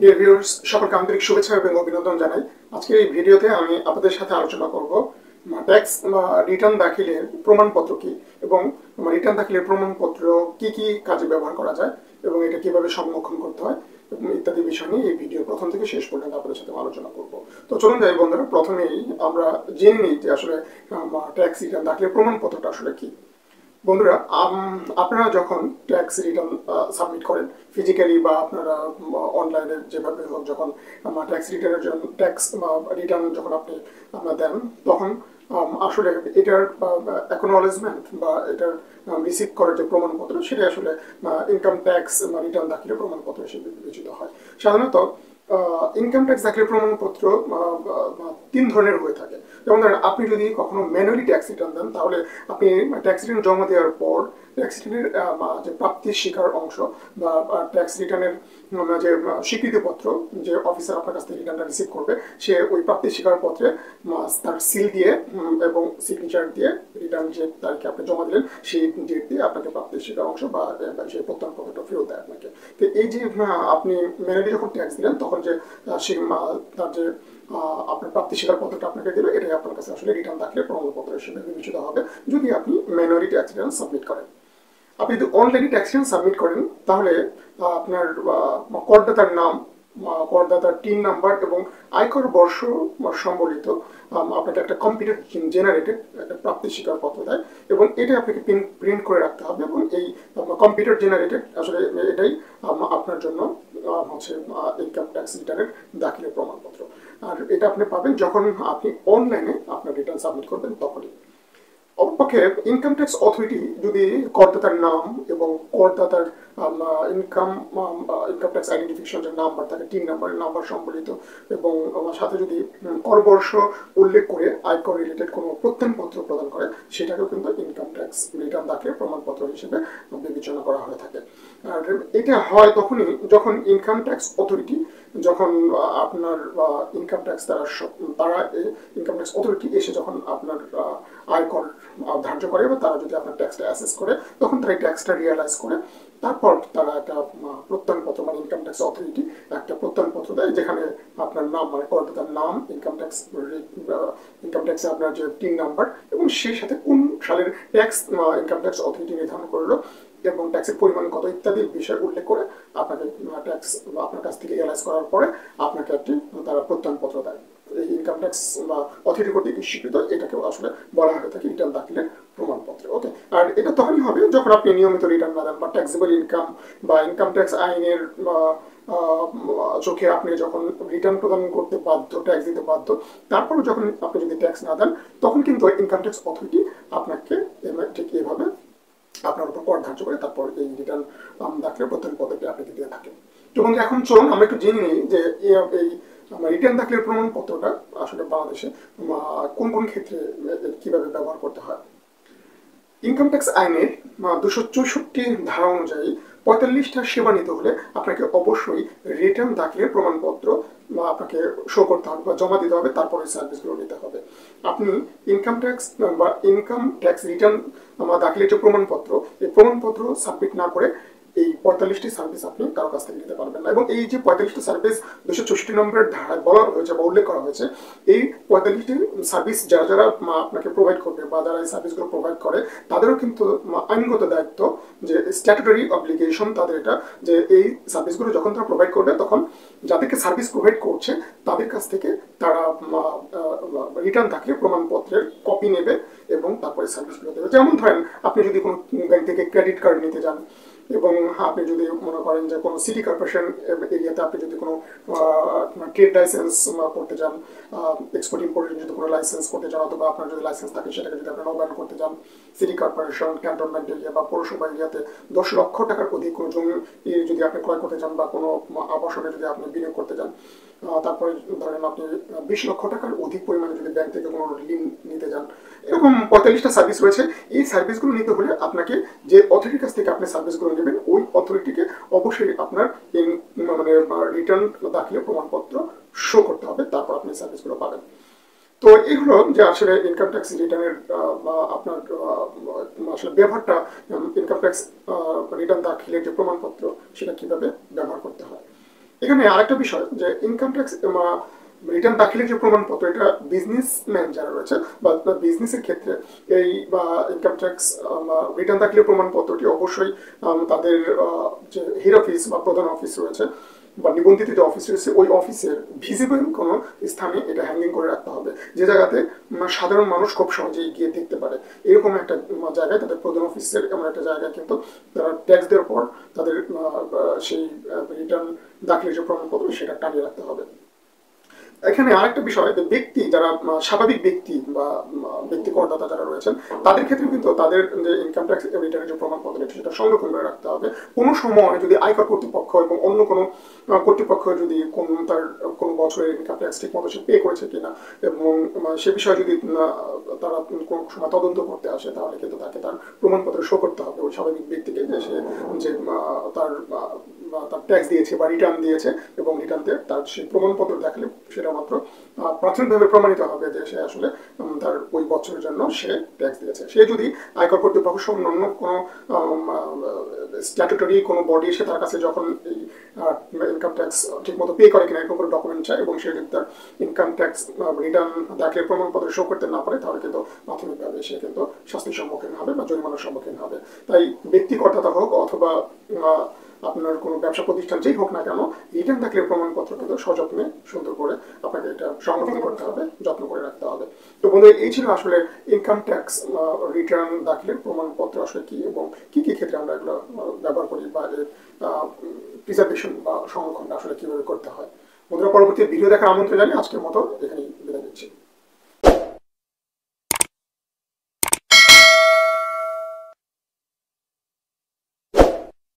Dear viewers, সকলকে আন্তরিক শুভেচ্ছা এবং অভিনন্দন জানাই। আজকের এই ভিডিওতে আমি আপনাদের সাথে আলোচনা করব ট্যাক্স বা রিটার্ন দাখিলের প্রমাণপত্র কি এবং রিটার্ন দাখিলের প্রমাণপত্র কি কি কাজে ব্যবহার করা যায় এবং এটা কিভাবে সংরক্ষণ করতে হয় এবং ইত্যাদি বিষয় নিয়ে এই ভিডিও প্রথম থেকে শেষ পর্যন্ত আপনাদের সাথে আলোচনা করব। তো চলুন যাই বন্ধুরা, প্রথমেই আমরা জেনে নিই যে আসলে ট্যাক্স রিটার্ন দাখিলের প্রমাণপত্রটা আসলে কি। বন্ধুরা, আপনারা যখন ট্যাক্স রিটার্ন সাবমিট করেন ফিজিক্যালি বা আপনারা অনলাইনে যেভাবে হোক, যখন ট্যাক্স রিটার্নের জন্য ট্যাক্স রিটার্ন যখন আপনি দেন, তখন আসলে এটার অ্যাকনোলেজমেন্ট বা এটার রিসিভ করার যে প্রমাণপত্র, সেটা আসলে ইনকাম ট্যাক্স রিটার্ন দাখিলের প্রমাণপত্র হিসেবে বিবেচিত হয়। সাধারণত ইনকাম ট্যাক্স দাখিলের প্রমাণপত্র তিন ধরনের হয়ে থাকে। যেমন ধরেন, আপনি যদি কখনো ম্যানুয়ালি ট্যাক্স রিটার্ন দেন, তাহলে আপনি ট্যাক্স রিটার্ন জমা দেওয়ার পর ট্যাক্স রিটার্নের যে প্রাপ্তির স্বীকার অংশ বা ট্যাক্স রিটার্নের যে স্বীকৃতিপত্র, যে অফিসার আপনার কাছ থেকে রিটার্নটা রিসিভ করবে, সে ওই প্রাপ্তির স্বীকারপত্রে তার সিল দিয়ে এবং সিগনেচার দিয়ে রিটার্ন যে তারিখে আপনি জমা দিলেন সেই ডেট দিয়ে আপনাকে প্রাপ্তির স্বীকার অংশ বা সেই প্রত্যয়নপত্রটা ফেরত দেয় আপনাকে। তো এই যে আপনি ম্যানুয়ালি যখন ট্যাক্স দিলেন, তখন যে তার যে আপনার প্রাপ্তি স্বীকার পত্রটা আপনাকে দিল, এটাই আপনার কাছে আসলে রিটার্ন দাখিলের প্রমাণপত্র হিসেবে বিবেচিত হবে যদি আপনি ম্যানুয়ালি ট্যাক্স রিটার্ন সাবমিট করেন। আপনি যদি অনলাইনে ট্যাক্স রিটার্ন সাবমিট করেন, তাহলে আপনার করদাতার নাম, করদাতার টিন নাম্বার এবং আয়কর বর্ষ সম্বলিত আপনাকে একটা কম্পিউটার জেনারেটেড একটা প্রাপ্তি স্বীকার পত্র দেয় এবং এটা আপনাকে প্রিন্ট করে রাখতে হবে। এবং এই কম্পিউটার জেনারেটেড আসলে এটাই আপনার জন্য হচ্ছে ইনকাম ট্যাক্স রিটার্নের দাখিলের প্রমাণপত্র। আর এটা আপনি পাবেন যখন আপনি অনলাইনে আপনার রিটার্ন সাবমিট করবেন, তখনই। অপরপক্ষে ইনকাম ট্যাক্স অথরিটি যদি করদাতার নাম এবং করদাতার ইনকাম ইনকাম ট্যাক্স আইডেন্টিফিকেশন যে নাম্বার থাকে, টিন নাম্বারের নাম্বার সম্বলিত, এবং সাথে যদি করবর্ষ উল্লেখ করে আয়কর রিলেটেড কোনো প্রত্যয়নপত্র প্রদান করে, সেটাকেও কিন্তু ইনকাম ট্যাক্স রিটার্ন দাখিলের প্রমাণপত্র হিসেবে বিবেচনা করা হয়ে থাকে। আর এটা হয় তখনই যখন ইনকাম ট্যাক্স অথরিটি, যখন আপনার ইনকাম ট্যাক্স তারা ইনকাম ট্যাক্স অথরিটি এসে যখন আপনার আয়কর ধার্য করে বা তারা যদি আপনার ট্যাক্সটা অ্যাসেস করে, তখন তারা এই ট্যাক্সটা রিয়েলাইজ করে তারপর তারা একটা প্রত্যয়নপত্র, মানে ইনকাম ট্যাক্স অথরিটি একটা প্রত্যয়নপত্র দেয়, যেখানে আপনার নাম, মানে করদাতার নাম, ইনকাম ট্যাক্সে আপনার যে টিন নাম্বার এবং সেই সাথে কোন সালের ট্যাক্স ইনকাম ট্যাক্স অথরিটি নির্ধারণ করলো এবং ট্যাক্সের পরিমাণ কত ইত্যাদি বিষয় উল্লেখ করে আপনাকে ট্যাক্স আপনার কাছ থেকে রিয়েলাইজ করার পরে আপনাকে একটি তারা প্রত্যয়নপত্র দেয়। এই ইনকাম ট্যাক্স বা অথরিটি কর্তৃক স্বীকৃত, এটাকেও আসলে বলা হয়ে থাকে রিটার্ন দাখিলের প্রমাণপত্র। ওকে, আর এটা তখনই হবে যখন আপনি নিয়মিত রিটার্ন না দেন বা ট্যাক্সেবল ইনকাম বা ইনকাম ট্যাক্স আইনের চোখে আপনি যখন রিটার্ন প্রদান করতে বাধ্য, ট্যাক্স দিতে বাধ্য, তারপরে যখন আপনি যদি ট্যাক্স না দেন, তখন কিন্তু ইনকাম ট্যাক্স অথরিটি আপনাকে ঠিক এভাবে আপনার উপর কর ধার্য করে তারপর এই রিটার্ন দাখিলের প্রত্যয়নপত্রটি আপনাকে দিয়ে থাকে। এবং এখন চলুন আমরা একটু জেনে নিই যে এই রিটার্ন দাখিলের প্রমাণপত্রটা আসলে বাংলাদেশে কোন কোন ক্ষেত্রে কিভাবে ব্যবহার করতে হয়। ইনকাম ট্যাক্স আইনের 264 ধারা অনুযায়ী 45টা সেবা নিতে হলে আপনাকে অবশ্যই রিটার্ন দাখিলের প্রমাণপত্র আপনাকে শো করতে হবে বা জমা দিতে হবে, তারপরে সার্ভিসগুলো নিতে হবে। আপনি ইনকাম ট্যাক্স রিটার্ন দাখিলের যে প্রমাণপত্র, এই প্রমাণপত্র সাবমিট না করে এই 45টি সার্ভিস আপনি কারো কাছ থেকে নিতে পারবেন না। এবং এই যে 45টি সার্ভিস 264 নম্বরের ধারায় বলা হয়েছে বা উল্লেখ করা হয়েছে, এই 45টি সার্ভিস যারা যারা আপনাকে প্রোভাইড করবে বা যারা এই সার্ভিসগুলো প্রোভাইড করে, তাদেরও কিন্তু আইনগত দায়িত্ব, যে স্ট্যাটুটরি অব্লিগেশন তাদের এটা, যে এই সার্ভিসগুলো যখন তারা প্রোভাইড করবে, তখন যাদেরকে সার্ভিস প্রোভাইড করছে তাদের কাছ থেকে তারা রিটার্ন দাখিলের প্রমাণপত্রের কপি নেবে এবং তারপরে সার্ভিসগুলো দেবে। যেমন ধরেন, আপনি যদি কোনো ব্যাংক থেকে ক্রেডিট কার্ড নিতে যান এবং আপনি যদি মনে করেন যে কোনো সিটি কর্পোরেশন এরিয়াতে আপনি যদি কোনো ট্রেড লাইসেন্স করতে যান, এক্সপোর্ট ইম্পোর্টের যদি কোনো লাইসেন্স করতে চান, অথবা আপনার যদি লাইসেন্স থাকে সেটাকে যদি আপনি নবায়ন করতে যান, সিটি কর্পোরেশন, ক্যান্টনমেন্ট এরিয়া বা পৌরসভা এরিয়াতে 10 লক্ষ টাকার অধিক কোনো জমি যদি আপনি ক্রয় করতে চান বা কোনো আবাসনে যদি আপনি বিনিয়োগ করতে চান, তারপরে ধরেন আপনি 20 লক্ষ টাকার অধিক পরিমাণে যদি ব্যাংক থেকে কোনো ঋণ নিতে যান, এরকম 45টা সার্ভিস রয়েছে। এই সার্ভিসগুলো নিতে হলে আপনাকে যে অথরিটির কাছ থেকে আপনি সার্ভিসগুলো নেবেন, ওই অথরিটিকে অবশ্যই আপনার মানে রিটার্ন দাখিলের প্রমাণপত্র শো করতে হবে, তারপর আপনি সার্ভিসগুলো পাবেন। তো এগুলো যে আসলে ইনকাম ট্যাক্স রিটার্নের আপনার আসলে ব্যবহারটা, ইনকাম ট্যাক্স রিটার্ন দাখিলের যে প্রমাণপত্র, সেটা কিভাবে ব্যবহার করতে হয়। এখানে আরেকটা বিষয় যে ইনকাম ট্যাক্স রিটার্ন দাখিলের যে প্রমাণপত্র, এটা বিজনেসম্যান যারা রয়েছে বা বিজনেসের ক্ষেত্রে এই বা ইনকাম ট্যাক্স রিটার্ন দাখিলের প্রমাণপত্রটি অবশ্যই তাদের যে হেড অফিস বা প্রধান অফিস রয়েছে বা নিবন্ধিত যে অফিস রয়েছে ওই অফিসের ভিজিবল কোনো স্থানে এটা হ্যাঙ্গিং করে রাখতে হবে, যে জায়গাতে সাধারণ মানুষ খুব সহজেই গিয়ে দেখতে পারে। এরকম একটা জায়গায় তাদের প্রধান অফিসের এমন একটা জায়গায় কিন্তু তারা ট্যাক্স দেওয়ার পর তাদের সেই রিটার্ন দাখিলের যে প্রমাণপত্র সেটা টানিয়ে রাখতে হবে। এখানে আরেকটা বিষয়, যে ব্যক্তি যারা স্বাভাবিক ব্যক্তি বা ব্যক্তি করদাতা যারা রয়েছেন তাদের ক্ষেত্রে কিন্তু তাদের যে ইনকাম ট্যাক্স রিটার্নের যে প্রমাণপত্র সেটা সংরক্ষণ করে রাখতে হবে। কোনো সময় যদি আয়কর কর্তৃপক্ষ এবং অন্য কোনো কর্তৃপক্ষ যদি তার কোনো বছরের ইনকাম ট্যাক্স ঠিক মতো সে পে করেছে কিনা এবং সে বিষয়ে যদি তারা কোনো সময় তদন্ত করতে আসে, তাহলে কিন্তু তাকে তার প্রমাণপত্র শো করতে হবে ওই স্বাভাবিক ব্যক্তিকে, যে সে যে তার তার ট্যাক্স দিয়েছে বা রিটার্ন দিয়েছে, এবং রিটার্নতে তার সেই প্রমাণপত্র দেখালে সেটা মাত্র প্রাথমিকভাবে প্রমাণিত হবে যে সে আসলে তার ওই বছরের জন্য সে ট্যাক্স দিয়েছে। সে যদি আয়কর কর্তৃপক্ষ অন্য কোনো স্ট্যাটুটরি কোনো বডি এসে তার কাছে যখন এই ইনকাম ট্যাক্স ঠিকমতো পে করে কিনা এরকম কোনো ডকুমেন্ট চায় এবং সে যদি তার ইনকাম ট্যাক্স রিটার্ন দাখিলের প্রমাণপত্র শো করতে না পারে, তাহলে কিন্তু প্রাথমিকভাবে সে কিন্তু শাস্তির সম্মুখীন হবে বা জরিমানার সম্মুখীন হবে। তাই ব্যক্তি করদাতা হোক অথবা আপনার কোনো ব্যবসা প্রতিষ্ঠান যেই হোক না কেন, রিটার্ন দাখিলের প্রমাণপত্র কিন্তু সযত্নে সুন্দর করে আপনাকে এটা সংরক্ষণ করতে হবে, যত্ন করে রাখতে হবে। তো বন্ধু, এই ছিল আসলে ইনকাম ট্যাক্স রিটার্ন দাখিলের প্রমাণপত্র আসলে কি এবং কি কি ক্ষেত্রে আমরা এগুলো ব্যবহার করি বা প্রিজার্ভেশন বা সংরক্ষণটা আসলে কিভাবে করতে হয়। বন্ধুরা, পরবর্তী ভিডিও দেখার আমন্ত্রণ জানিয়ে আজকের মতো এখানে